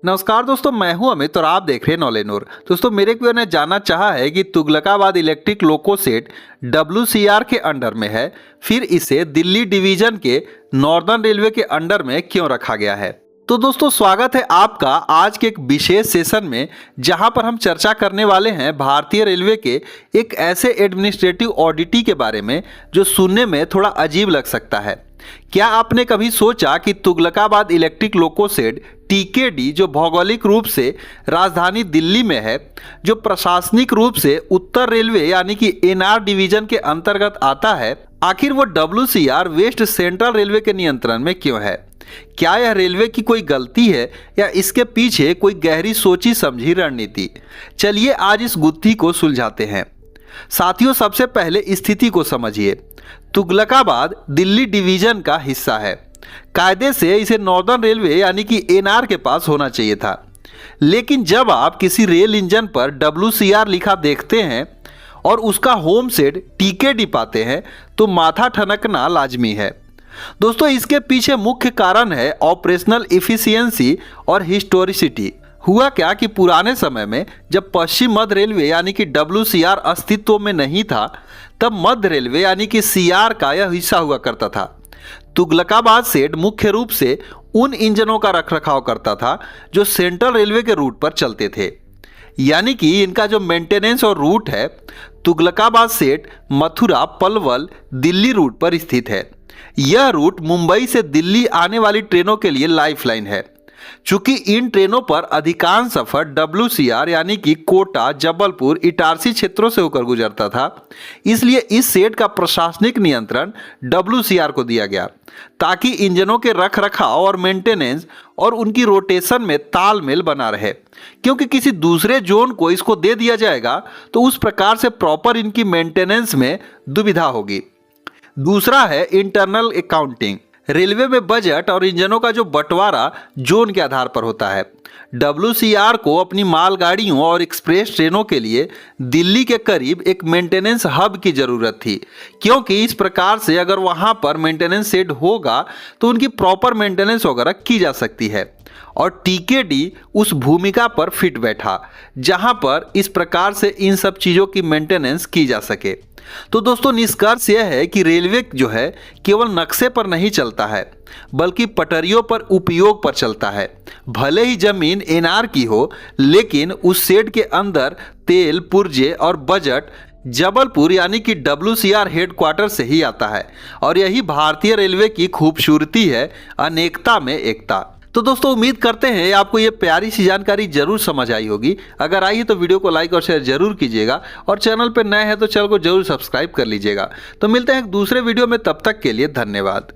नमस्कार दोस्तों, मैं हूं अमित और आप देख रहे हैं नॉलेज नूर। दोस्तों, मेरे व्यूअर ने जानना चाहा है कि Tughlakabad electric loco shed WCR के अंडर में है, फिर इसे दिल्ली डिवीजन के नॉर्दर्न रेलवे के अंडर में क्यों रखा गया है। तो दोस्तों, स्वागत है आपका आज के एक विशेष सेशन में, जहां पर हम चर्चा करने वाले हैं भारतीय रेलवे के एक ऐसे एडमिनिस्ट्रेटिव ऑडिटी के बारे में जो सुनने में थोड़ा अजीब लग सकता है। क्या आपने कभी सोचा कि Tughlakabad electric loco shed TKD, जो भौगोलिक रूप से राजधानी दिल्ली में है, जो प्रशासनिक रूप से उत्तर रेलवे यानी कि NR डिवीजन के अंतर्गत आता है, आखिर वो WCR वेस्ट सेंट्रल रेलवे के नियंत्रण में क्यों है। क्या यह रेलवे की कोई गलती है या इसके पीछे कोई गहरी सोची समझी रणनीति। चलिए आज इस गुत्थी को सुलझाते हैं। साथियों, सबसे पहले स्थिति को समझिए। तुगलकाबाद दिल्ली डिवीजन का हिस्सा है। कायदे से इसे नॉर्दर्न रेलवे यानी कि NR के पास होना चाहिए था, लेकिन जब आप किसी रेल इंजन पर WCR लिखा देखते हैं और उसका होम सेट TKD पाते हैं तो माथा ठनकना लाजमी है। दोस्तों, इसके पीछे मुख्य कारण है ऑपरेशनल इफिशियंसी और हिस्टोरिसिटी। हुआ क्या कि पुराने समय में जब पश्चिम मध्य रेलवे यानी कि WCR अस्तित्व में नहीं था, तब मध्य रेलवे यानी कि CR का यह हिस्सा हुआ करता था। तुगलकाबाद सेट मुख्य रूप से उन इंजनों का रखरखाव करता था जो सेंट्रल रेलवे के रूट पर चलते थे, यानी कि इनका जो मेंटेनेंस और रूट है, तुगलकाबाद सेट मथुरा पलवल दिल्ली रूट पर स्थित है। यह रूट मुंबई से दिल्ली आने वाली ट्रेनों के लिए लाइफलाइन है। चूंकि इन ट्रेनों पर अधिकांश सफर WCR यानी कि कोटा, जबलपुर, इटारसी क्षेत्रों से होकर गुजरता था, इसलिए इस सेट का प्रशासनिक नियंत्रण WCR को दिया गया, ताकि इंजनों के रखरखाव और मेंटेनेंस और उनकी रोटेशन में तालमेल बना रहे। क्योंकि किसी दूसरे जोन को इसको दे दिया जाएगा तो उस प्रकार से प्रॉपर इनकी मेंटेनेंस में दुविधा होगी। दूसरा है इंटरनल अकाउंटिंग। रेलवे में बजट और इंजनों का जो बंटवारा जोन के आधार पर होता है। WCR को अपनी मालगाड़ियों और एक्सप्रेस ट्रेनों के लिए दिल्ली के करीब एक मेंटेनेंस हब की ज़रूरत थी, क्योंकि इस प्रकार से अगर वहां पर मेंटेनेंस सेट होगा तो उनकी प्रॉपर मेंटेनेंस वगैरह की जा सकती है। और TKD उस भूमिका पर फिट बैठा जहां पर इस प्रकार से इन सब चीज़ों की मेंटेनेंस की जा सके। तो दोस्तों, निष्कर्ष यह है कि रेलवे जो है केवल नक्शे पर नहीं चलता है, बल्कि पटरियों पर उपयोग पर चलता है। भले ही जमीन NR की हो, लेकिन उस सेट के अंदर तेल, पुर्जे और बजट जबलपुर यानी कि WCR हेडक्वार्टर से ही आता है। और यही भारतीय रेलवे की खूबसूरती है, अनेकता में एकता। तो दोस्तों, उम्मीद करते हैं आपको ये प्यारी सी जानकारी जरूर समझ आई होगी। अगर आई है तो वीडियो को लाइक और शेयर जरूर कीजिएगा, और चैनल पर नए हैं तो चैनल को जरूर सब्सक्राइब कर लीजिएगा। तो मिलते हैं एक दूसरे वीडियो में, तब तक के लिए धन्यवाद।